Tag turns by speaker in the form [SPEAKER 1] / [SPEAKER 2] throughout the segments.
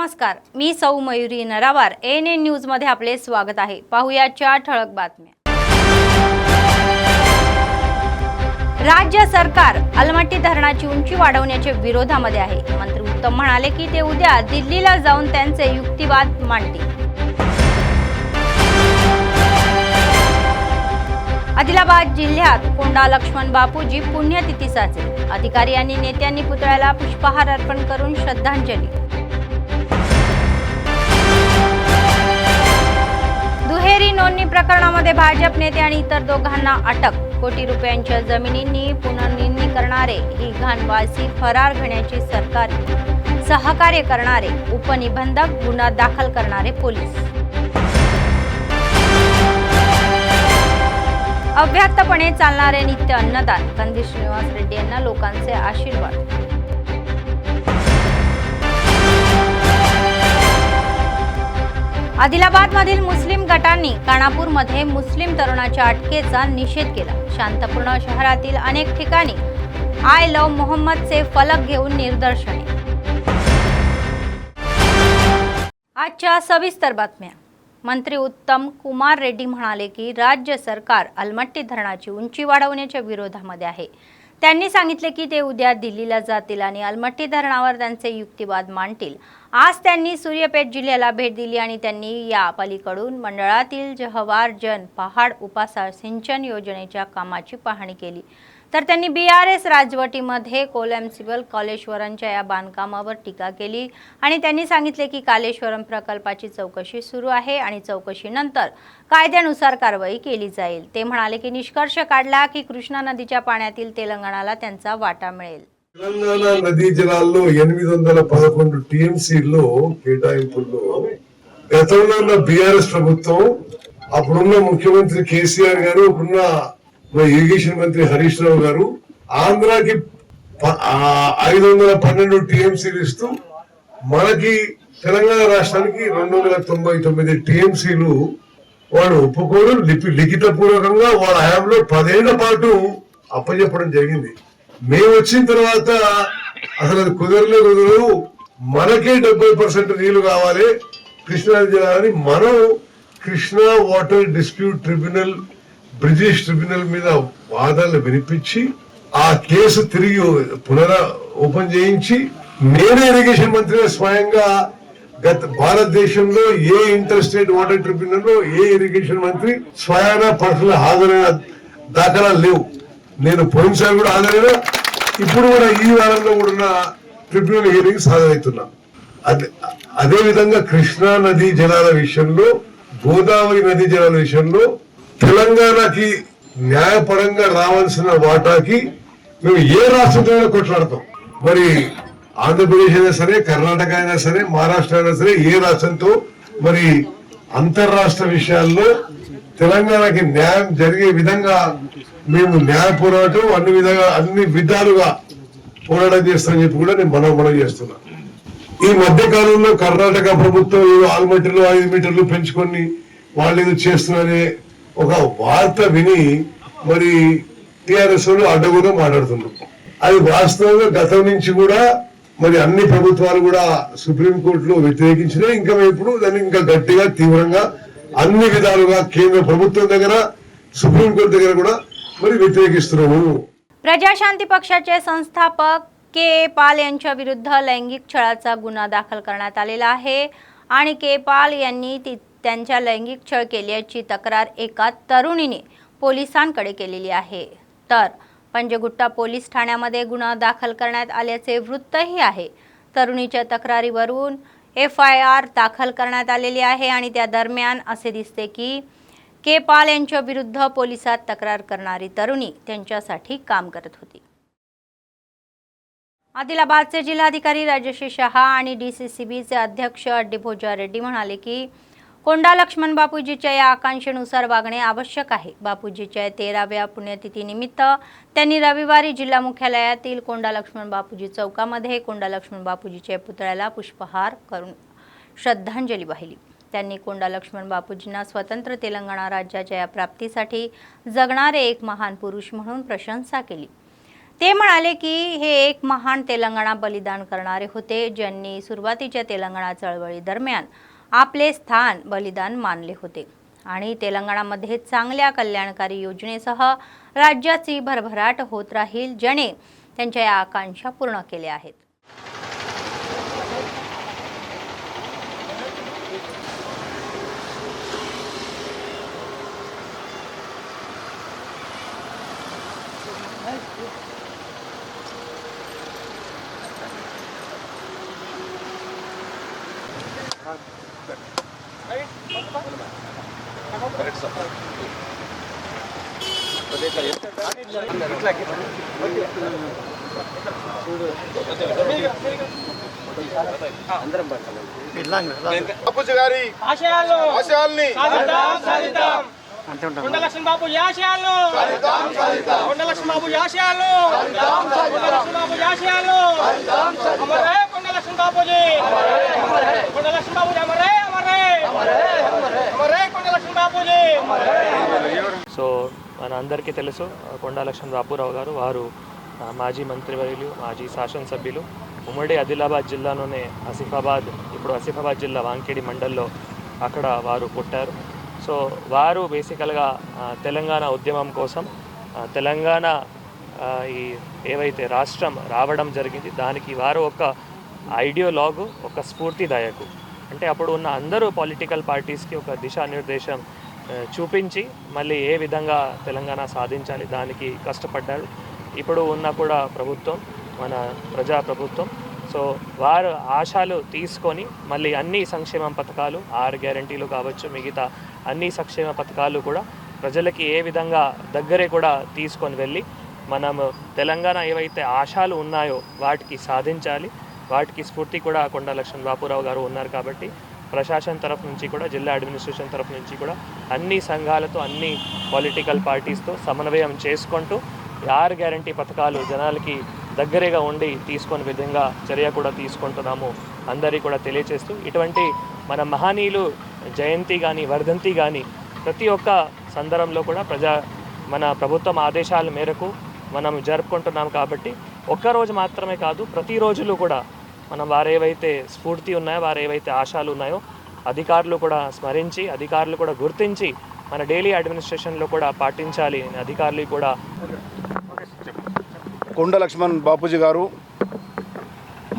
[SPEAKER 1] नमस्कार, मी सौ Mayuri नरावार। ANN news मध्ये आपले स्वागत आहे। पाहुयाच्या ठळक बातम्या। राज्य सरकार अलमट्टी धरणाची उंची वाढवण्याच्या विरोधामध्ये आहे। मंत्री उत्तम म्हणाले की ते उद्या दिल्लीला जाऊन त्यांचे युक्तिवाद मांडतील। आदिलाबाद जिल्ह्यात कोंडा लक्ष्मण बापूजी पुण्यतिथी साजरी। अधिकारी आणि नेत्यांनी पुतळ्याला पुष्पहार अर्पण करून श्रद्धांजली। दुहेरी नोंदणी प्रकरणामध्ये भाजप नेते आणि इतर दोघांना अटक। कोटी रुपयांच्या जमिनींनी पुनर्नोंदणी करणारे ही घाणवासी फरार घेण्याची सरकारी सहकार्य करणारे उपनिबंधक गुन्हा दाखल करणारे पोलीस। अव्याहतपणे चालणारे नित्य अन्नदान। कंदी श्रीनिवास रेड्डी यांना लोकांचे आशीर्वाद। आदिलाबाद मधील मुस्लिम गटांनी कानापूरमध्ये मुस्लिम तरुणाच्या अटकेचा निषेध केला। शांतपूर्ण शहरातील अनेक ठिकाणी आय लव्ह मोहम्मदचे फलक घेऊन निदर्शने। आजच्या सविस्तर बातम्या। मंत्री उत्तम कुमार रेड्डी म्हणाले की राज्य सरकार अलमट्टी धरणाची उंची वाढवण्याच्या विरोधामध्ये आहे। त्यांनी सांगितले की ते उद्या दिल्लीला जातील आणि अलमट्टी धरणावर त्यांचे युक्तिवाद मांडतील। आज त्यांनी सूर्यापेट जिल्ह्याला भेट दिली आणि त्यांनी या पलीकडून मंडळातील जहवार जन पहाड उपासा सिंचन योजनेच्या कामाची पाहणी केली। तर त्यांनी बीआरएस राजवटीमध्ये कोलॅम्सिबल कालेश्वरमच्या या बांधकामावर टीका केली आणि त्यांनी सांगितले की कालेश्वरम प्रकल्पाची चौकशी सुरू आहे आणि चौकशीनंतर कायद्यानुसार कारवाई केली जाईल। ते म्हणाले की निष्कर्ष काढला की कृष्णा नदीच्या पाण्यातील तेलंगणाला त्यांचा वाटा मिळेल।
[SPEAKER 2] తెలంగాణ నదీ జలాల్లో 811 టీఎంసీల్లో కేటాయింపుల్లో గతంలో ఉన్న బీఆర్ఎస్ ప్రభుత్వం అప్పుడున్న ముఖ్యమంత్రి కేసీఆర్ గారు ఇప్పుడున్న ఇరిగేషన్ మంత్రి హరీష్ రావు గారు ఆంధ్రాకి 512 టీఎంసీలు ఇస్తూ మనకి తెలంగాణ రాష్ట్రానికి 299 టీఎంసీలు వాడు ఒప్పుకోవడం లిఖిత పూర్వకంగా వాళ్ళ హయాంలో 10 ఏళ్ల పాటు అప్పచెప్పడం జరిగింది। మేము వచ్చిన తర్వాత అసలు అది కుదరదు, మనకే 70% నీళ్లు కావాలి కృష్ణా జిల్లాని। మనం Krishna water dispute tribunal Brijesh tribunal మీద వాదనలు వినిపించి ఆ కేసు తిరిగి ఓపెన్ చేయించి నేనే ఇరిగేషన్ మంత్రిగా స్వయంగా గత భారతదేశంలో ఏ ఇంటర్ స్టేట్ వాటర్ ట్రిబ్యునల్ లో ఏ ఇరిగేషన్ మంత్రి స్వయాన పర్సనల్ హాజరైన దాఖలాలు లేవు। నేను పోయినసారి కూడా హాజరైనా, ఇప్పుడు కూడా ఈ వారంలో కూడా ట్రిబ్యునల్ హియరింగ్స్ హాజరవుతున్నా। అదే విధంగా కృష్ణా నదీ జలాల విషయంలో, గోదావరి నదీ జలాల విషయంలో తెలంగాణకి న్యాయపరంగా రావాల్సిన వాటాకి మేము ఏ రాష్ట్రంతో కొట్లాడతాం। మరి ఆంధ్రప్రదేశ్ అయినా సరే, కర్ణాటక అయినా సరే, మహారాష్ట్ర అయినా సరే, ఏ రాష్ట్రంతో మరి అంతర్రాష్ట్ర విషయాల్లో తెలంగాణకి న్యాయం జరిగే విధంగా మేము న్యాయ పోరాటం అన్ని విధాలుగా పోరాటం చేస్తామని చెప్పి కూడా నేను మనం చేస్తున్నా। ఈ మధ్య కాలంలో కర్ణాటక ప్రభుత్వం ఆల్మట్టిలో 5 మీటర్లు పెంచుకొని వాళ్ళు ఏదో చేస్తున్నారనే ఒక వార్త విని మరి టిఆర్ఎస్ వాళ్ళు అడ్డగోలుగా మాట్లాడుతున్నారు। అది వాస్తవంగా గతం నుంచి కూడా మరి అన్ని ప్రభుత్వాలు కూడా సుప్రీంకోర్టులో వ్యతిరేకించినాయి। ఇంకా ఇప్పుడు దాన్ని ఇంకా గట్టిగా తీవ్రంగా అన్ని విధాలుగా కేంద్ర ప్రభుత్వం దగ్గర सुप्रीम कोर्ट దగ్గర కూడా మరి వ్యతిరేకిస్తున్నాము।
[SPEAKER 1] प्रजाशांती पक्षाचे संस्थापक के पाल यांच्या विरुद्ध लैंगिक छळाचा गुन्हा दाखल करण्यात आलेला आहे आणि के पाल यांनी त्यांच्या लैंगिक छळ केल्याची तक्रार एका तरुणीने पोलिसांकडे केलेली आहे। तर पंजगुट्टा पोलीस ठाण्यामध्ये गुन्हा दाखल करण्यात आल्याचे वृत्तही आहे। तरुणीच्या तक्रारीवरून एफआयआर दाखल करण्यात आलेली आहे आणि त्या दरम्यान असे दिसते की के पाल यांच्या विरुद्ध पोलिसात तक्रार करणारी तरुणी त्यांच्यासाठी काम करत होती। आदिलाबादचे जिल्हाधिकारी राजश्री शहा आणि डीसीसीबीचे अध्यक्ष अड्डीभोजा रेड्डी म्हणाले की कोंडा लक्ष्मण बापूजीच्या या आकांक्षेनुसार वागणे आवश्यक आहे। बापूजीच्या 13व्या पुण्यतिथीनिमित्त त्यांनी रविवारी जिल्हा मुख्यालयातील कोंडा लक्ष्मण बापूजी चौकामध्ये कोंडा लक्ष्मण बापूजीच्या पुतळ्याला पुष्पहार करून श्रद्धांजली वाहिली। त्यांनी कोंडा लक्ष्मण बापूजींना स्वतंत्र तेलंगणा राज्याच्या या प्राप्तीसाठी जगणारे एक महान पुरुष म्हणून प्रशंसा केली। ते म्हणाले की हे एक महान तेलंगणा बलिदान करणारे होते, ज्यांनी सुरुवातीच्या तेलंगणा चळवळी दरम्यान आपले स्थान बलिदान मानले होते आणि तेलंगणामध्ये चांगल्या कल्याणकारी योजनेसह राज्याची भरभराट होत राहील, ज्याने त्यांच्या या आकांक्षा पूर्ण केल्या आहेत.
[SPEAKER 3] బాపూజీ గారి ఆశయాల్ని కొండలక్ష్మణ బాబు ఆశయాలు కొండలక్ష్మణ బాబు ఆశయాలు అమరే కొండలక్ష్మణ బాబుజీ కొండలక్ష్మణ బాబుజీ అమరే అమరే అమరే కొండలక్ష్మణ బాబుజీ.
[SPEAKER 4] సో మన అందరికీ తెలుసు కొండా లక్ష్మణ బాపురావు గారు వారు మాజీ మంత్రివర్యులు, మాజీ శాసనసభ్యులు. ఉమ్మడి ఆదిలాబాద్ జిల్లాలోనే ఇప్పుడు ఆసిఫాబాద్ జిల్లా వాంకేడి మండల్లో అక్కడ వారు పుట్టారు. సో వారు బేసికల్గా తెలంగాణ ఉద్యమం కోసం తెలంగాణ ఈ ఏవైతే రాష్ట్రం రావడం జరిగింది దానికి వారు ఒక ఐడియోలాగు, ఒక స్ఫూర్తిదాయకు. అంటే అప్పుడు ఉన్న అందరూ పొలిటికల్ పార్టీస్కి ఒక దిశానిర్దేశం చూపించి మళ్ళీ ఏ విధంగా తెలంగాణ సాధించాలి దానికి కష్టపడ్డారు. ఇప్పుడు ఉన్న కూడా ప్రభుత్వం మన ప్రజాప్రభుత్వం. సో వారు ఆశలు తీసుకొని మళ్ళీ అన్ని సంక్షేమ పథకాలు, 6 గ్యారంటీలు కావచ్చు, మిగతా అన్ని సంక్షేమ పథకాలు కూడా ప్రజలకి ఏ విధంగా దగ్గరే కూడా తీసుకొని వెళ్ళి మనము తెలంగాణ ఏవైతే ఆశలు ఉన్నాయో వాటికి సాధించాలి. వాటికి స్ఫూర్తి కూడా కొండా లక్ష్మణ బాపురావు గారు ఉన్నారు. కాబట్టి ప్రశాసన తరఫు నుంచి కూడా, జిల్లా అడ్మినిస్ట్రేషన్ తరఫు నుంచి కూడా అన్ని సంఘాలతో, అన్ని పొలిటికల్ పార్టీస్తో సమన్వయం చేసుకుంటూ 6 గ్యారంటీ పథకాలు జనాలకి దగ్గరగా ఉండి తీసుకునే విధంగా చర్య కూడా తీసుకుంటున్నాము అందరికీ కూడా తెలియచేస్తూ, ఇటువంటి మన మహనీయులు జయంతి కానీ, వర్ధంతి కానీ ప్రతి ఒక్క సందర్భంలో కూడా మన ప్రభుత్వం ఆదేశాల మేరకు మనం జరుపుకుంటున్నాం. కాబట్టి ఒక్కరోజు మాత్రమే కాదు, ప్రతిరోజులు కూడా మనం వారేవైతే స్ఫూర్తి ఉన్నాయో, వారేవైతే ఆశలు ఉన్నాయో అధికారులు కూడా స్మరించి, అధికారులు కూడా గుర్తించి మన డైలీ అడ్మినిస్ట్రేషన్లో కూడా పాటించాలి. అధికారులు కూడా
[SPEAKER 3] కొండ లక్ష్మణ్ బాపూజీ గారు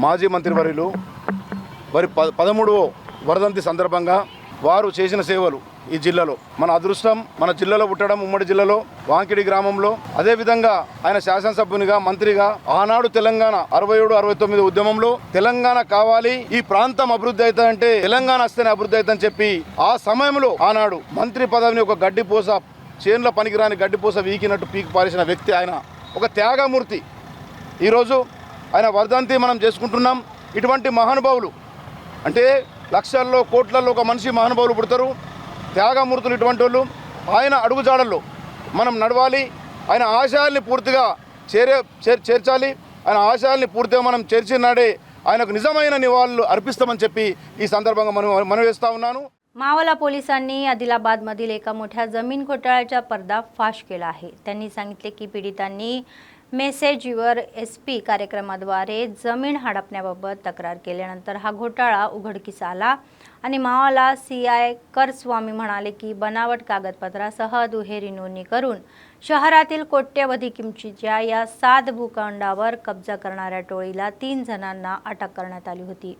[SPEAKER 3] మాజీ మంత్రివర్యులు వారి 13వ వర్ధంతి సందర్భంగా వారు చేసిన సేవలు ఈ జిల్లాలో మన అదృష్టం, మన జిల్లాలో పుట్టడం, ఉమ్మడి జిల్లాలో వాంకిడి గ్రామంలో. అదేవిధంగా ఆయన శాసనసభ్యునిగా, మంత్రిగా ఆనాడు తెలంగాణ 67, 69 ఉద్యమంలో తెలంగాణ కావాలి, ఈ ప్రాంతం అభివృద్ధి అవుతుందంటే తెలంగాణ వస్తేనే అభివృద్ధి అవుతుందని చెప్పి ఆ సమయంలో ఆనాడు మంత్రి పదవిని ఒక గడ్డిపూస, చేన్ల పనికిరాని గడ్డిపూస వీకినట్టు పీకి పారేసిన వ్యక్తి ఆయన. ఒక త్యాగమూర్తి. ఈరోజు ఆయన వర్ధంతి మనం చేసుకుంటున్నాం. ఇటువంటి మహానుభావులు అంటే లక్షల్లో, కోట్లలో ఒక మనిషి మహానుభావులు పుడతారు, త్యాగమూర్తులు. ఇటువంటి వాళ్ళు ఆయన అడుగుజాడల్లో మనం నడవాలి. ఆయన ఆశయాల్ని పూర్తిగా చేర్చాలి. ఆయన ఆశయాల్ని పూర్తిగా మనం చేర్చిన నాడే ఆయనకు निजమైన నివాళులు अर्पिస్తామని చెప్పి ఈ సందర్భంగా మనం వేస్తా ఉన్నాను.
[SPEAKER 1] मावला पोलिसांनी आदिलाबादमधील एका मोठ्या जमीन घोटाळ्याचा पर्दाफाश केला आहे. त्यांनी सांगितले की पीडितांनी मेसेजवर SP कार्यक्रमाद्वारे जमीन हडपण्याबाबत तक्रार केल्यानंतर हा घोटाळा उघडकीस आला आणि मावला CI करस्वामी म्हणाले की बनावट कागदपत्रासह दुहेरी नोंदणी करून शहरातील कोट्यवधी किमतीच्या या 7 भूखंडावर कब्जा करणाऱ्या टोळीला 3 जणांना अटक करण्यात आली होती.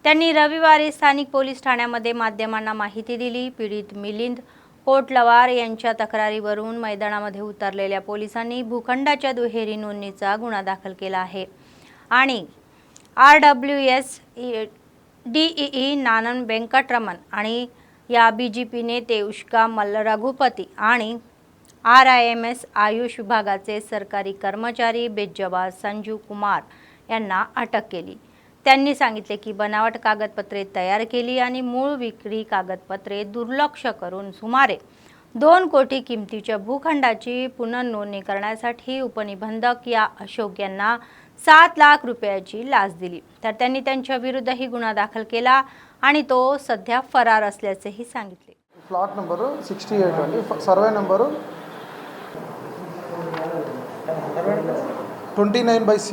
[SPEAKER 1] त्यांनी रविवारी स्थानिक पोलीस ठाण्यामध्ये माध्यमांना माहिती दिली. पीडित मिलिंद कोटलवार यांच्या तक्रारीवरून मैदानामध्ये उतरलेल्या पोलिसांनी भूखंडाच्या दुहेरी नोंदणीचा गुन्हा दाखल केला आहे आणि RWS DEE नानन वेंकटरमण आणि या BJP नेते उष्का मल्ल रघुपती आणि RIMS आयुष विभागाचे सरकारी कर्मचारी बेज्जबाज संजू कुमार यांना अटक केली. त्यांनी सांगितले की बनावट कागदपत्रे तयार केली आणि मूळ विक्री कागदपत्रे दुर्लक्ष करून सुमारे 2 कोटी किमतीच्या भूखंडाची पुनर्नोंदणी करण्यासाठी उपनिबंधक या अशोक यांना 7 लाख रुपयाची लाच दिली. तर त्यांनी त्यांच्या विरुद्धही गुन्हा दाखल केला आणि तो सध्या फरार असल्याचेही सांगितले.
[SPEAKER 5] Plot number 68 survey number 29/C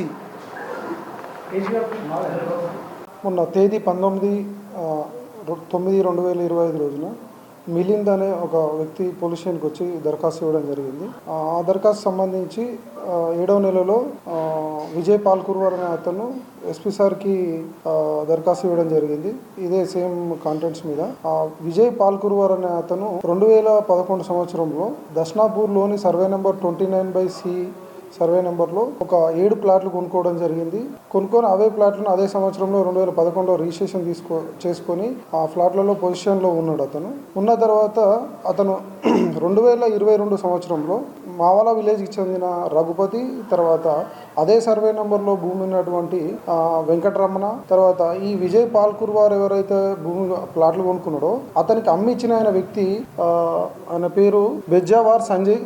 [SPEAKER 5] మొన్న తేదీ 19/9/2025 రోజున మిలింద్ అనే ఒక వ్యక్తి పోలీస్ స్టేషన్కి వచ్చి దరఖాస్తు ఇవ్వడం జరిగింది. ఆ దరఖాస్తు సంబంధించి 7వ నెలలో విజయ్ పాల్కుర్వర్ అనే అతను ఎస్పీ సార్కి దరఖాస్తు ఇవ్వడం జరిగింది. ఇదే సేమ్ కాంటెంట్స్ మీద. విజయ్ పాల్కుర్వర్ అనే అతను 2011 సంవత్సరంలో దర్శనాపూర్లోని సర్వే నెంబర్ 29/C సర్వే నెంబర్లో ఒక 7 ప్లాట్లు కొనుక్కోవడం జరిగింది. కొనుక్కొని అవే ప్లాట్లను అదే సంవత్సరంలో 2011లో రిజిస్ట్రేషన్ చేసుకొని ఆ ఫ్లాట్లలో పొజిషన్లో ఉన్నాడు. ఉన్న తర్వాత అతను 2022 సంవత్సరంలో మావాల విలేజ్కి చెందిన రఘుపతి, తర్వాత అదే సర్వే నెంబర్లో భూమి ఉన్నటువంటి వెంకటరమణ, తర్వాత ఈ విజయ్ పాల్కుర్వార్ ఎవరైతే భూమి ప్లాట్లు కొనుక్కున్నాడో అతనికి అమ్మిచ్చిన ఆయన వ్యక్తి ఆయన పేరు బెజ్జావార్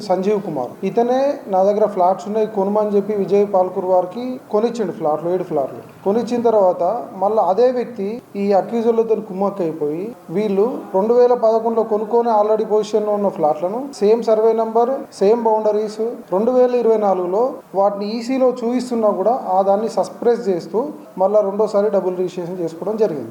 [SPEAKER 5] సంజీవ్ కుమార్. ఇతనే నా దగ్గర ఫ్లాట్స్ ఉన్నాయి కొనుమని చెప్పి విజయ్ పాల్కుర్వార్కి కొనిచ్చిండు ఫ్లాట్లు, 7 ఫ్లాట్లు కొనిచ్చిన తర్వాత మళ్ళీ అదే వ్యక్తి ఈ అక్యూజర్లతో కుమ్మక్క అయిపోయి వీళ్ళు 2011లో కొనుక్కొని ఆల్రెడీ పొజిషన్లో ఉన్న ఫ్లాట్లను same survey number, same boundaries 2024లో వాటిని ఈసీలో చూపిస్తున్నా కూడా దాన్ని సస్ప్రెస్ చేస్తూ మళ్ళీ రెండోసారి డబుల్ రిజిస్ట్రేషన్ చేసుకోవడం జరిగింది.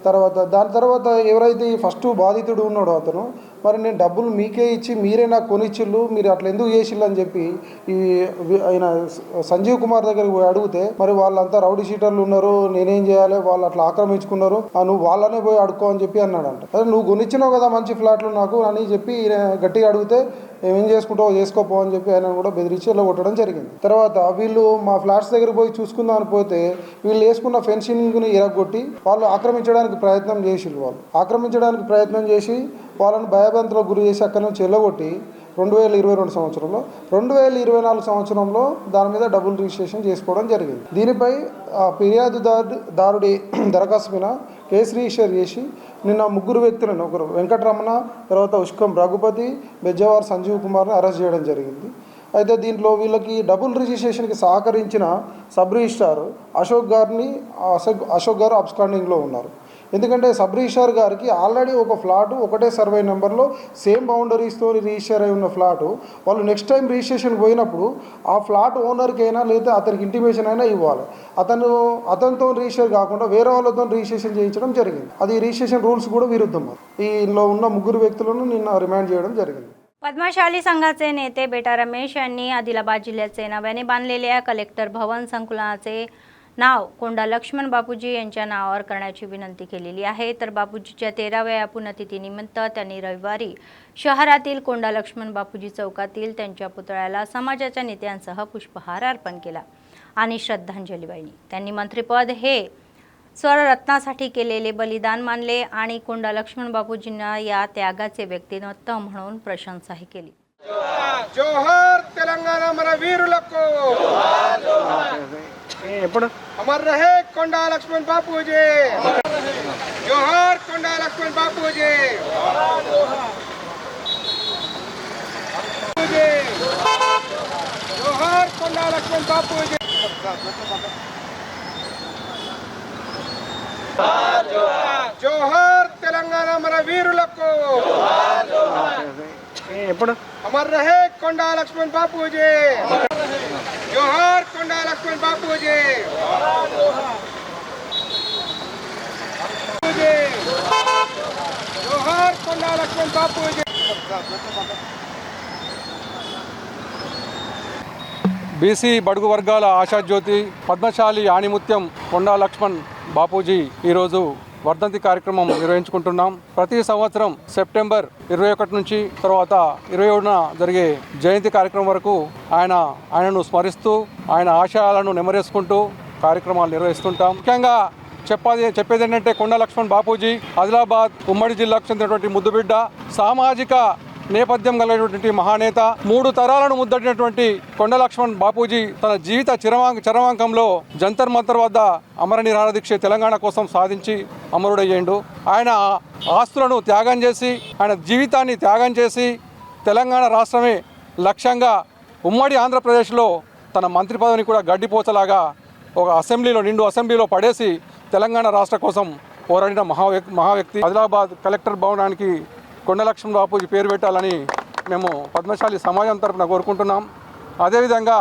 [SPEAKER 5] దాని తర్వాత ఎవరైతే ఈ ఫస్ట్ బాధితుడు ఉన్నాడో అతను మరి నేను డబ్బులు మీకే ఇచ్చి మీరే నాకు కొనిచ్చిళ్ళు, మీరు అట్లా ఎందుకు చేసిళ్ళు అని చెప్పి ఈ ఆయన సంజీవ్ కుమార్ దగ్గరికి పోయి అడిగితే మరి వాళ్ళంతా రౌడీ షీటర్లు ఉన్నారు, నేనేం చేయాలి, వాళ్ళు అట్లా ఆక్రమించుకున్నారు, నువ్వు వాళ్ళనే పోయి అడుక్కో అని చెప్పి అన్నాడంట. అదే నువ్వు కొనిచ్చినావు కదా మంచి ఫ్లాట్లు నాకు అని చెప్పి గట్టిగా అడిగితే ఏం చేసుకుంటావో చేసుకోపో అని చెప్పి ఆయన కూడా బెదిరించి ఇలా కొట్టడం జరిగింది. తర్వాత వీళ్ళు మా ఫ్లాట్స్ దగ్గర పోయి చూసుకుందాం అని పోతే వీళ్ళు వేసుకున్న ఫెన్సింగ్ని ఇరగొట్టి వాళ్ళు ఆక్రమించడానికి ప్రయత్నం చేసి వాళ్ళని భయభ్రాంతులకు గురి చేసి అక్కడి నుంచి వెళ్ళగొట్టి 2022 సంవత్సరంలో 2024 సంవత్సరంలో దాని మీద డబుల్ రిజిస్ట్రేషన్ చేసుకోవడం జరిగింది. దీనిపై ఫిర్యాదుదారుడి దరఖాస్తు మీద కేసు రిజిస్టర్ చేసి నిన్న 3 వ్యక్తులను, ఒకరు వెంకటరమణ, తర్వాత ఉష్కం రఘుపతి, బెజ్జవార్ సంజీవ్ కుమార్ని అరెస్ట్ చేయడం జరిగింది. అయితే దీంట్లో వీళ్ళకి డబుల్ రిజిస్ట్రేషన్కి సహకరించిన సబ్ రిజిస్ట్రార్ అశోక్ గారు అబ్స్కాండింగ్లో ఉన్నారు. ఎందుకంటే సబ్ రిజిస్ట్రార్ గారికి ఆల్రెడీ ఒక ఫ్లాటు ఒకటే సర్వే నెంబర్లో సేమ్ బౌండరీస్తో రిజిస్టర్ అయి ఉన్న ఫ్లాటు వాళ్ళు నెక్స్ట్ టైం రిజిస్ట్రేషన్ పోయినప్పుడు ఆ ఫ్లాట్ ఓనర్కి అయినా లేదా అతనికి ఇంటిమేషన్ అయినా ఇవ్వాలి. అతనితో రిజిస్టర్ కాకుండా వేరే వాళ్ళతో రిజిస్ట్రేషన్ చేయించడం జరిగింది. అది రిజిస్ట్రేషన్ రూల్స్ కూడా విరుద్ధం. ఈలో ఉన్న 3 व्यक्తులను నిన్న रिमांड చేయడం జరిగింది.
[SPEAKER 1] पद्मशाली संघाचे नेते बेटा रमेश यांनी आदिलाबाद जिल्ह्याचे नव्याने बांधलेल्या कलेक्टर भवन संकुलाचे नाव कोंडा लक्ष्मण बापूजी यांच्या नावावर करण्याची विनंती केलेली आहे. तर बापूजीच्या 13व्या पुण्यतिथीनिमित्त त्यांनी रविवारी शहरातील कोंडा लक्ष्मण बापूजी चौकातील त्यांच्या पुतळ्याला समाजाच्या नेत्यांसह पुष्पहार अर्पण केला आणि श्रद्धांजली वाहिली. त्यांनी मंत्रिपद हे स्वररत्नासाठी केलेले बलिदान मानले आणि कोंडा लक्ष्मण बापूजींना या त्यागाचे व्यक्तिमत्व म्हणून प्रशंसाही केली.
[SPEAKER 6] जोहर तेलंगाना మన వీరులకు अमर रहे कोंडा लक्ष्मण बापूजी. जोहर कोंडा लक्ष्मण बापूजी. जोहर कोंडा लक्ष्मण बापूजी. जोहर तेलंगाना మన వీరులకు अमर रहे कोंडा लक्ष्मण बापूजी. जोहर कोंडा लक्ष्मण बापूजी. जोहर कोंडा लक्ष्मण बापूजी.
[SPEAKER 7] బీసీ బడుగు వర్గాల ఆశాజ్యోతి పద్మశాలి ఆణిముత్యం కొండా లక్ష్మణ్ బాపూజీ ఈరోజు వర్ధంతి కార్యక్రమం నిర్వహించుకుంటున్నాం. ప్రతి సంవత్సరం సెప్టెంబర్ 21 నుంచి తర్వాత 27న జరిగే జయంతి కార్యక్రమం వరకు ఆయనను స్మరిస్తూ ఆయన ఆశయాలను నెమరేసుకుంటూ కార్యక్రమాలు నిర్వహిస్తుంటాం. ముఖ్యంగా చెప్పేది ఏంటంటే కొండా లక్ష్మణ్ బాపూజీ ఆదిలాబాద్ ఉమ్మడి జిల్లాకు చెందినటువంటి ముద్దుబిడ్డ, సామాజిక నేపథ్యం కలిగినటువంటి మహానేత. 3 తరాలను ముద్దడినటువంటి కొండా లక్ష్మణ్ బాపూజీ తన జీవిత చరమాంకంలో జంతర్ మంతర్ వద్ద అమర నిరాహార దీక్ష తెలంగాణ కోసం సాధించి అమరుడయ్యేండు. ఆయన ఆస్తులను త్యాగం చేసి, ఆయన జీవితాన్ని త్యాగం చేసి తెలంగాణ రాష్ట్రమే లక్ష్యంగా ఉమ్మడి ఆంధ్రప్రదేశ్లో తన మంత్రి పదవిని కూడా గడ్డిపోచలాగా ఒక నిండు అసెంబ్లీలో పడేసి తెలంగాణ రాష్ట్ర కోసం పోరాడిన మహావ్యక్తి. ఆదిలాబాద్ కలెక్టర్ భవనానికి కొండా లక్ష్మణ్ బాపూజీ పేరు పెట్టాలని మేము పద్మశాలి సమాజం తరఫున కోరుకుంటున్నాం. అదేవిధంగా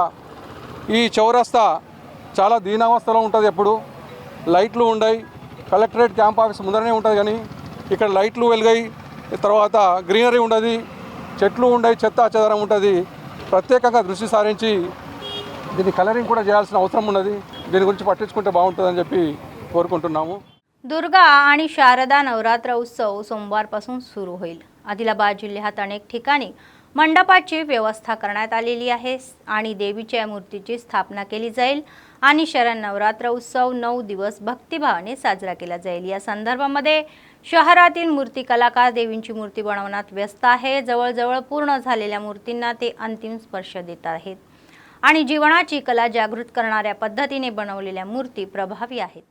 [SPEAKER 7] ఈ చౌరస్తా చాలా దీనావస్థలో ఉంటుంది. ఎప్పుడు లైట్లు ఉండయి, కలెక్టరేట్ క్యాంప్ ఆఫీస్ ముందరనే ఉంటుంది కానీ ఇక్కడ లైట్లు వెలిగాయి, తర్వాత గ్రీనరీ ఉండదు, చెట్లు ఉండయి, చెత్త చెదరం ఉంటుంది. ప్రత్యేకంగా దృష్టి సారించి దీన్ని కలరింగ్ కూడా చేయాల్సిన అవసరం ఉన్నది. దీని गुరించి पट्टिंचुకుంటే బాగుంటుందని చెప్పి కోరుకుంటున్నాము.
[SPEAKER 1] दुर्गा आणि शारदा नवरात्र उत्सव सोमवारपासून सुरू होईल. आदिलाबाद जिल्ह्यात अनेक ठिकाणी मंडपाची व्यवस्था करण्यात आलेली आहे आणि देवीच्या मूर्तीची स्थापना केली जाईल आणि शरण नवरात्र उत्सव 9 दिवस भक्तिभावाने साजरा केला जाईल. या संदर्भामध्ये शहरातील मूर्ती कलाकार देवींची मूर्ती बनवण्यात व्यस्त आहे. जवळजवळ पूर्ण झालेल्या मूर्तींना ते अंतिम स्पर्श देत आहेत आणि जीवनाची कला जागृत करणाऱ्या पद्धतीने बनवलेल्या मूर्ती प्रभावी आहेत.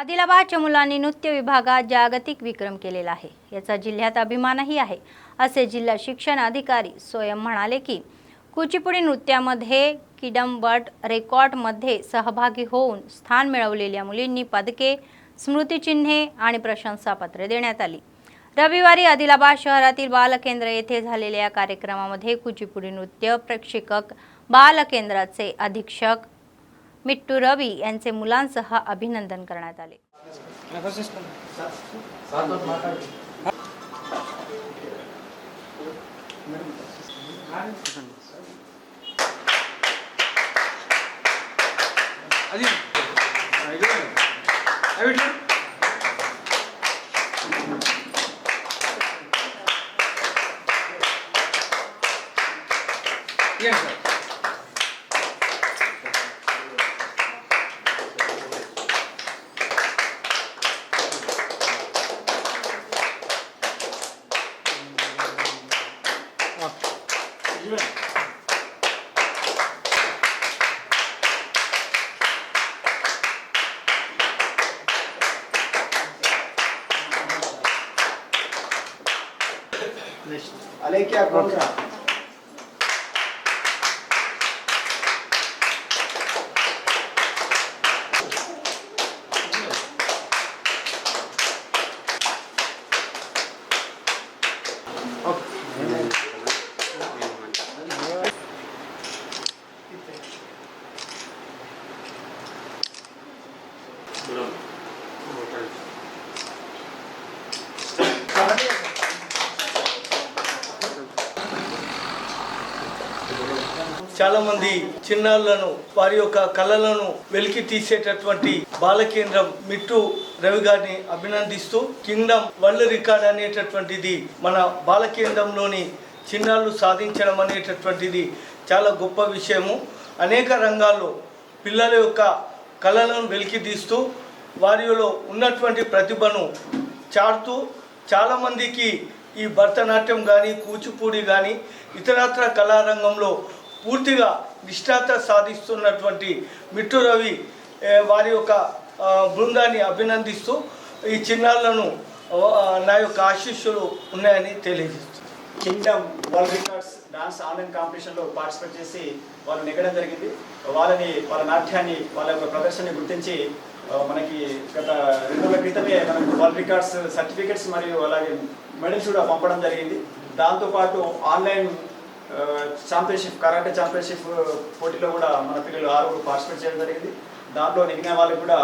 [SPEAKER 1] आदिलाबादच्या मुलांनी नृत्य विभागात जागतिक विक्रम केलेला आहे. याचा जिल्ह्यात अभिमानही आहे असे जिल्हा शिक्षण अधिकारी स्वयं म्हणाले की कुचिपुडी नृत्यामध्ये किडंबट रेकॉर्डमध्ये सहभागी होऊन स्थान मिळवलेल्या मुलींनी पदके, स्मृतिचिन्हे आणि प्रशंसापत्रे देण्यात आली. रविवारी आदिलाबाद शहरातील बालकेंद्र येथे झालेल्या कार्यक्रमामध्ये कुचिपुडी नृत्य प्रशिक्षक बालकेंद्राचे अधीक्षक मिट्टू रवी यांचे मुलांसह अभिनंदन करण्यात आले.
[SPEAKER 6] अलेख्या कोलरा
[SPEAKER 8] చాలా మంది చిన్నారులను వారి యొక్క కళలను వెలికి తీసేటటువంటి బాలకేంద్రం మిట్టు రవి గారిని అభినందిస్తూ కింగ్డమ్ వరల్డ్ రికార్డ్ అనేటటువంటిది మన బాలకేంద్రంలోని చిన్నారులు సాధించడం అనేటటువంటిది చాలా గొప్ప విషయము. అనేక రంగాల్లో పిల్లల యొక్క కళలను వెలికి తీస్తూ వారిలో ఉన్నటువంటి ప్రతిభను చాటుతూ చాలామందికి ఈ భరతనాట్యం కానీ కూచిపూడి కానీ ఇతరత్ర కళారంగంలో పూర్తిగా నిష్ఠాత సాధిస్తున్నటువంటి మిట్టు రవి వారి యొక్క బృందాన్ని అభినందిస్తూ ఈ చిన్నారులను నా యొక్క ఆశీస్సులు ఉన్నాయని తెలియజేస్తున్నాను.
[SPEAKER 9] Kingdom world records dance online కాంపిటీషన్లో పార్టిసిపేట్ చేసి వాళ్ళు నెగ్గడం జరిగింది. వాళ్ళ నాట్యాన్ని వాళ్ళ యొక్క ప్రదర్శనని గుర్తించి మనకి గత 2 రోజుల క్రితమే మనకు వరల్డ్ రికార్డ్స్ సర్టిఫికెట్స్ మరియు అలాగే మెడల్స్ కూడా పంపడం జరిగింది. దాంతోపాటు ఆన్లైన్ ఛాంపియన్షిప్ కరాటే ఛాంపియన్షిప్ పోటీలో కూడా మన పిల్లలు 6 పార్టిసిపేట్ చేయడం జరిగింది. దాంట్లో నెగ్గిన వాళ్ళకి కూడా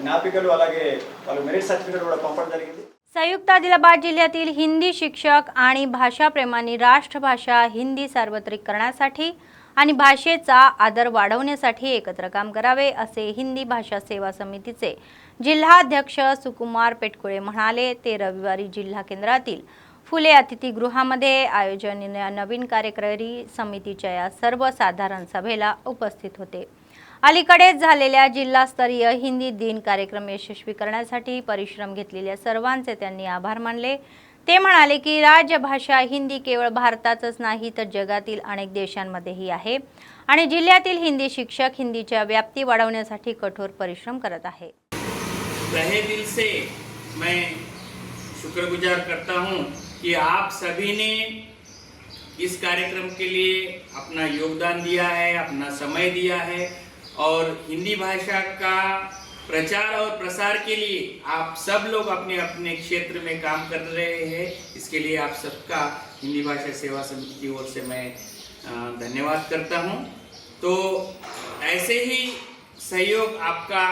[SPEAKER 9] జ్ఞాపికలు అలాగే వాళ్ళ मेरिट सर्टिफिकेट కూడా పంపడం జరిగింది.
[SPEAKER 1] संयुक्त आदिलाबाद जिल्ह्यातील हिंदी शिक्षक आणि भाषाप्रेमांनी राष्ट्रभाषा हिंदी सार्वत्रिक करण्यासाठी आणि भाषेचा आदर वाढवण्यासाठी एकत्र काम करावे असे हिंदी भाषा सेवा समितीचे जिल्हाध्यक्ष सुकुमार पेटकुळे म्हणाले. ते रविवारी जिल्हा केंद्रातील फुले अतिथीगृहामध्ये आयोजन नवीन कार्यकारी समितीच्या या सर्वसाधारण सभेला उपस्थित होते. अलीकडेच झालेल्या जिल्हास्तरीय हिंदी दिन कार्यक्रम यशस्वी करण्यासाठी परिश्रम घेतलेल्या सर्वांचे त्यांनी आभार मानले. ते म्हणाले की राजभाषा हिंदी केवळ भारतातच नाही तर जगातील अनेक देशांमध्येही आहे आणि जिल्ह्यातील हिंदी शिक्षक हिंदीच्या व्याप्ती वाढवण्यासाठी कठोर परिश्रम करत आहेत.
[SPEAKER 10] तहे दिल से मैं शुक्रगुजार करता हूं कि आप सभी ने इस कार्यक्रम के लिए अपना योगदान दिया है, अपना समय दिया है और हिंदी भाषा का प्रचार और प्रसार के लिए आप सब लोग अपने अपने क्षेत्र में काम कर रहे हैं. इसके लिए आप सबका हिंदी भाषा सेवा समिति की ओर से मैं धन्यवाद करता हूं. तो ऐसे ही सहयोग आपका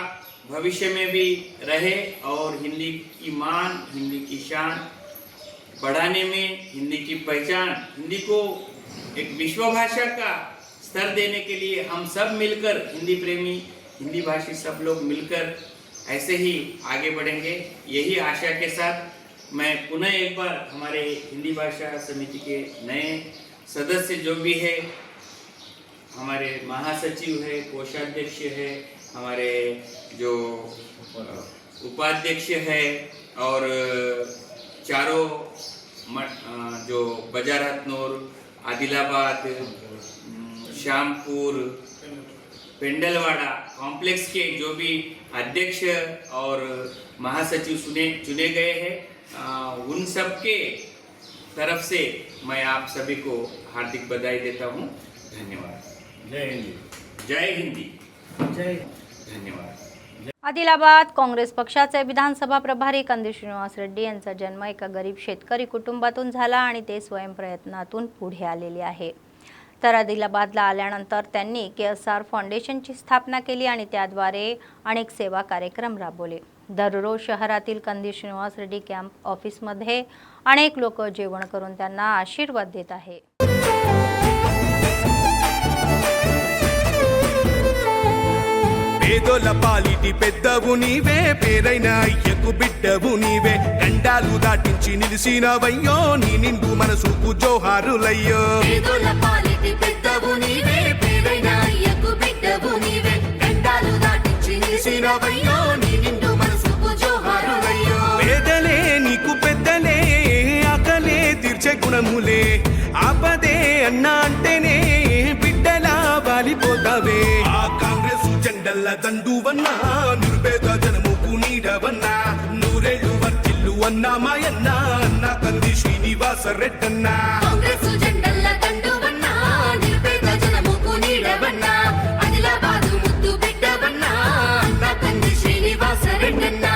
[SPEAKER 10] भविष्य में भी रहे और हिंदी की मान, हिंदी की शान बढ़ाने में, हिंदी की पहचान, हिंदी को एक विश्व भाषा का स्तर देने के लिए हम सब मिलकर, हिंदी प्रेमी हिंदी भाषी सब लोग मिलकर ऐसे ही आगे बढ़ेंगे. यही आशा के साथ मैं पुनः एक बार हमारे हिंदी भाषा समिति के नए सदस्य जो भी है, हमारे महासचिव है, कोषाध्यक्ष है, हमारे जो उपाध्यक्ष है और चारों जो बजारतनूर, आदिलाबाद, श्यामपुर, पेंडलवाड़ा कॉम्प्लेक्स के जो भी अध्यक्ष और महासचिव चुने गए हैं, उन सब के तरफ से मैं आप सभी को हार्दिक बधाई देता हूँ. धन्यवाद. जय हिंदी. जय हिंदी. जय धन्यवाद.
[SPEAKER 1] आदिलाबाद काँग्रेस पक्षाचे विधानसभा प्रभारी कंदी श्रीनिवास रेड्डी यांचा जन्म एका गरीब शेतकरी कुटुंबातून झाला आणि ते स्वयंप्रयत्नातून पुढे आलेले आहे. तर आदिलाबादला आल्यानंतर त्यांनी KSR फाउंडेशनची स्थापना केली आणि त्याद्वारे अनेक सेवा कार्यक्रम राबवले. दररोज शहरातील कंदी श्रीनिवास रेड्डी कॅम्प ऑफिसमध्ये अनेक लोक जेवण करून त्यांना आशीर्वाद देत आहे.
[SPEAKER 11] పేదోల పాలిటి పెద్దవు నీవే, పేరైన అయ్యకు బిడ్డవు నీవే, గండాలు దాటించి నిలిసినవయ్యో, నీ నిండు మనసుకు జోహారులయ్యో.
[SPEAKER 12] పేదోల పాలిటి పెద్దవు నీవే, పేరైన అయ్యకు బిడ్డవు నీవే, గండాలు దాటించి నిలిసినవయ్యో, నీ నిండు మనసుకు జోహారులయ్యో.
[SPEAKER 11] పేదలే నీకు పెద్దలే, ఆకలే తీర్చే గుణములే, ఆపదే అన్నా అంటేనే బిడ్డలా వాలిపోతావే. ఆ కాంగ్రెస్ జెండల్ల దండువన్నా, నిర్భేద జనముకు నీడవన్నా, నూరేళ్ళు వర్తిల్లు అన్నా మాయన్నా, అన్నా తండ్రి శ్రీనివాస రెడ్డన్న
[SPEAKER 12] కాంగ్రెస్ జెండల్ల దండువన్నా నిరుపేద జనముకు నీడవన్నా ఆదిలాబాదు ముద్దు బిడ్డవన్నా నా తండ్రి శ్రీనివాస రెడ్డన్నా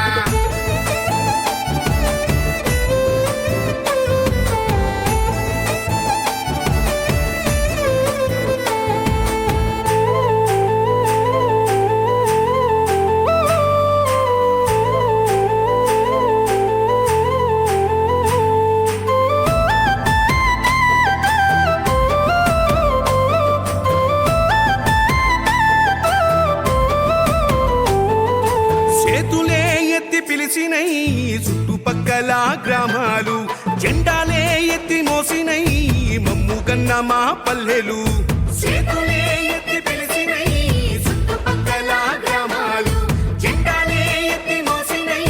[SPEAKER 11] చేతులే ఎత్తి పిలిచినై చుట్టుపక్కల గ్రామాలు జెండాలే ఎత్తి మోసినై మమ్ముగన్న మా పల్లెలు చేతులే ఎత్తి పిలిచినై చుట్టుపక్కల గ్రామాలు జెండాలే ఎత్తి మోసినై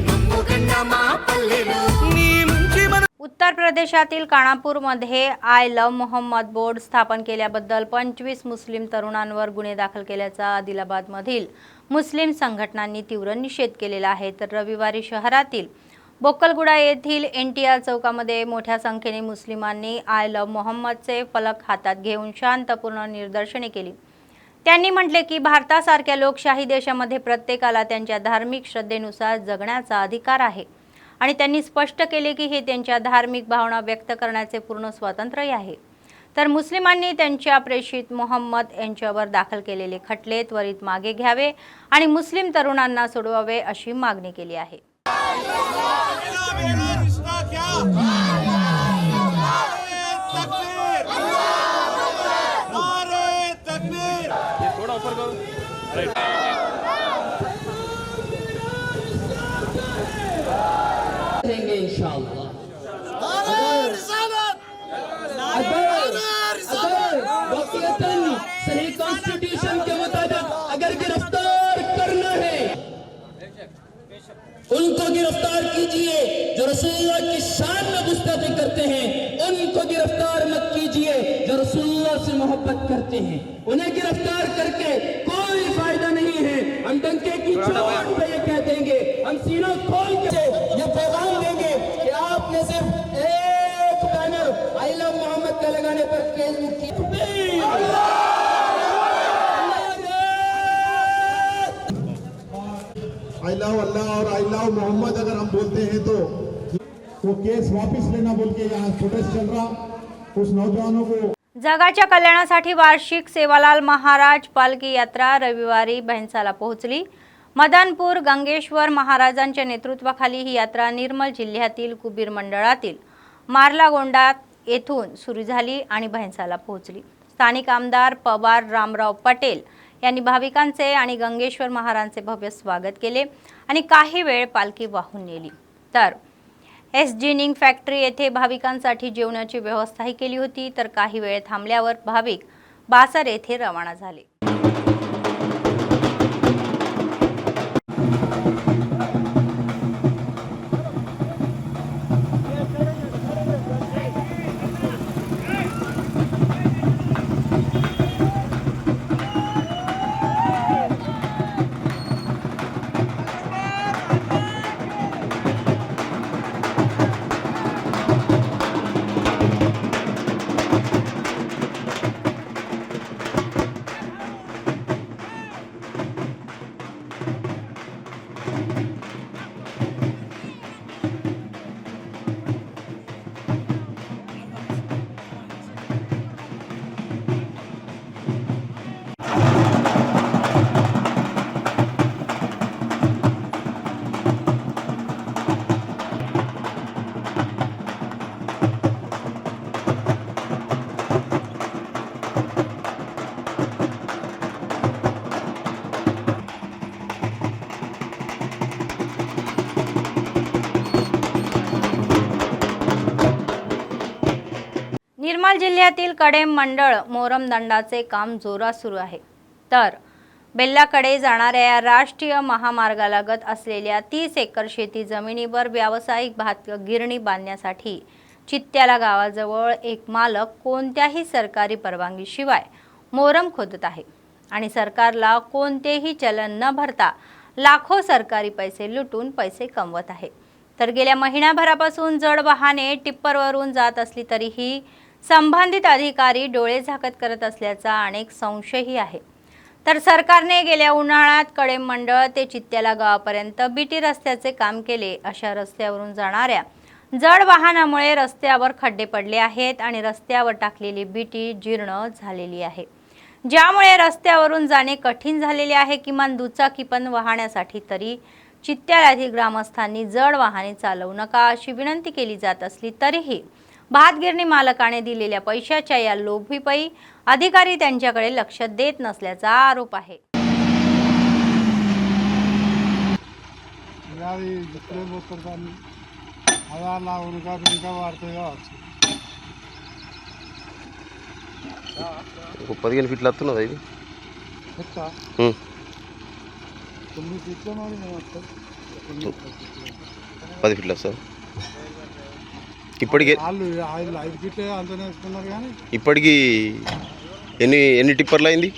[SPEAKER 11] మమ్ముగన్న మా పల్లెలు నీ నుంచి మన
[SPEAKER 1] उत्तर प्रदेशातील कानापूरमध्ये आय लव्ह मोहम्मद बोर्ड स्थापन केल्याबद्दल 25 मुस्लिम तरुणांवर गुन्हे दाखल केल्याचा आदिलाबादमधील मुस्लिम संघटनांनी तीव्र निषेध केलेला आहे। तर रविवारी शहरातील बोकलगुडा येथील NTR चौकामध्ये मोठ्या संख्येने मुस्लिमांनी आय लव्ह मोहम्मदचे फलक हातात घेऊन शांतपूर्ण निदर्शने केली। त्यांनी म्हटले की भारतासारख्या लोकशाही देशामध्ये प्रत्येकाला त्यांच्या धार्मिक श्रद्धेनुसार जगण्याचा अधिकार आहे आणि त्यांनी स्पष्ट केले की हे त्यांच्या धार्मिक भावना व्यक्त करण्याचे पूर्ण स्वातंत्र्य आहे। तर मुस्लिमांनी त्यांच्या प्रेषित मोहम्मद यांच्यावर दाखल केलेले खटले त्वरित मागे घ्यावे आणि मुस्लिम तरुणांना सोडवावे अशी मागणी केली आहे।
[SPEAKER 13] सही कॉन्स्टिट्यूशन के मुताबिक अगर गिरफ्तार करना है उनको गिरफ्तार कीजिए जो रसूलुल्लाह की शान में गुस्ताखी करते हैं, उनको गिरफ्तार मत कीजिए जो रसूलुल्लाह से मोहब्बत करते हैं। उन्हें गिरफ्तार करके कोई फायदा नहीं है। हम डंके की चोट पे ये कह देंगे, हम सीना खोल के ये पैगाम देंगे कि आपने सिर्फ एक बैनर आई लव मोहम्मद का लगाने पर केस मुक्ति
[SPEAKER 14] आई लव अल्लाह और आई लव मोहम्मद अगर हम बोलते हैं तो वो केस वापस लेना बोल के यहाँ प्रोटेस्ट चल रहा उस नौजवानों को।
[SPEAKER 1] जगाच्या कल्याणासाठी वार्षिक सेवालाल महाराज पालखी यात्रा रविवारी भैंसाला पोहोचली। मदनपूर गंगेश्वर महाराजांच्या नेतृत्वाखाली ही यात्रा निर्मल जिल्ह्यातील कुबीर मंडळातील मार्लागोंडा येथून सुरू झाली आणि भैंसाला पोहोचली। स्थानिक आमदार पवार रामराव पटेल यांनी भाविकांचे आणि गंगेश्वर महाराजांचे भव्य स्वागत केले आणि काही वेळ पालखी वाहून नेली। तर जिनिंग फॅक्टरी येथे भाविकांसाठी जेवणाची व्यवस्थाही केली होती। तर काही वेळ थांबल्यावर भाविक बासर येथे रवाना झाले। निर्मल जिल्ह्यातील कडेम मंडळ मोहरम दंडाचे काम जोरात सुरू आहे। तर बेल्लाकडे जाणाऱ्या या राष्ट्रीय महामार्गालगत असलेल्या 30 एकर शेती जमिनीवर व्यावसायिक भात गिरणी बांधण्यासाठी चित्त्याला गावाजवळ एक मालक कोणत्याही सरकारी परवानगीशिवाय मोहरम खोदत आहे आणि सरकारला कोणतेही चलन न भरता लाखो सरकारी पैसे लुटून पैसे कमवत आहे। तर गेल्या महिनाभरापासून जड वाहने टिप्परवरून जात असली तरीही संबंधित अधिकारी डोळे झाकत करत असल्याचा अनेक संशयही आहे। तर सरकारने गेल्या उन्हाळ्यात कडेम मंडळ ते चित्त्याला गावापर्यंत बीटी रस्त्याचे काम केले। अशा रस्त्यावरून जाणाऱ्या जड वाहनामुळे रस्त्यावर खड्डे पडले आहेत आणि रस्त्यावर टाकलेली बीटी जीर्ण झालेली आहे, ज्यामुळे रस्त्यावरून जाणे कठीण झालेले आहे। किमान दुचाकी पण वाहण्यासाठी तरी चित्त्याला ग्रामस्थांनी जड वाहने चालवू नका अशी विनंती केली जात असली तरीही भातगिरणी मालकाने दिलेल्या पैशाच्या या लोभीपायी अधिकारी त्यांच्याकडे लक्ष देत नसल्याचा आरोप आहे।
[SPEAKER 15] పదిహేను ఫీట్లు వస్తున్నదా ఇది? 10 ఫీట్ల సార్. ఇప్పటికి ఎన్ని టిప్పర్లు అయింది?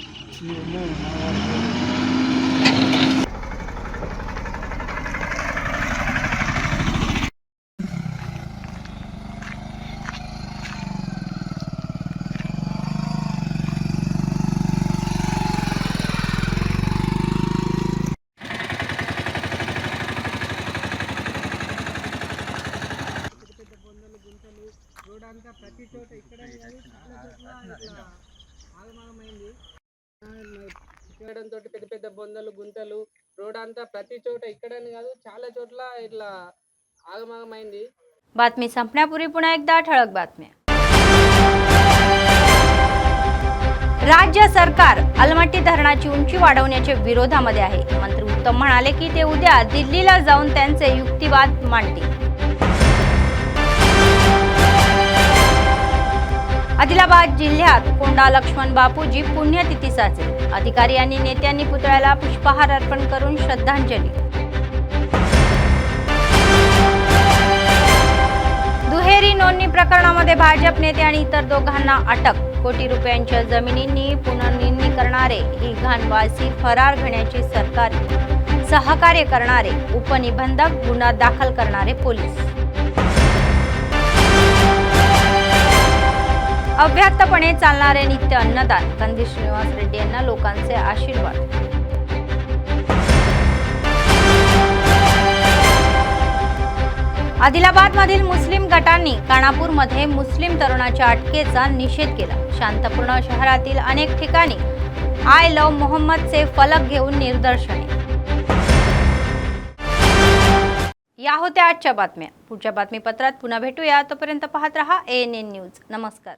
[SPEAKER 6] పెద్ద పెద్ద బొందలు గుంతలు రోడ్ అంతా ప్రతి చోట ఇక్కడని కాదు చాలా చోట్ల ఇట్లా ఆగమాగమైంది।
[SPEAKER 1] बातमी संपण्यापूर्वी पुन्हा एकदा ठळक बातम्या। राज्य सरकार अलमट्टी धरणाची उंची वाढवण्याच्या विरोधामध्ये आहे। मंत्री उत्तम म्हणाले की ते उद्या दिल्लीला जाऊन त्यांचे युक्तिवाद मांडतील। आदिलाबाद जिल्ह्यात कोंडा लक्ष्मण बापूजी पुण्यतिथी साजरी। अधिकारी आणि नेत्यांनी पुतळ्याला पुष्पहार अर्पण करून श्रद्धांजली। दुहेरी नोंदणी प्रकरणामध्ये भाजप नेते आणि इतर दोघांना अटक। कोटी रुपयांच्या जमिनींनी पुनर्नोंदणी करणारे ही घाणवासी फरार घेण्याची सरकारी सहकार्य करणारे उपनिबंधक गुन्हा दाखल करणारे पोलीस। अव्याहतपणे चालणारे नित्य अन्नदान कंदी श्रीनिवास रेड्डी यांना लोकांचे आशीर्वाद। आदिलाबाद मधील मुस्लिम गटांनी कानापूरमध्ये मुस्लिम तरुणाच्या अटकेचा निषेध केला। शांतपूर्ण शहरातील अनेक ठिकाणी आय लव्ह मोहम्मदचे फलक घेऊन निदर्शने। या होत्या आजच्या बातम्या। पुढच्या बातमीपत्रात पुन्हा भेटूया, तोपर्यंत पाहत रहा ANN न्यूज। नमस्कार।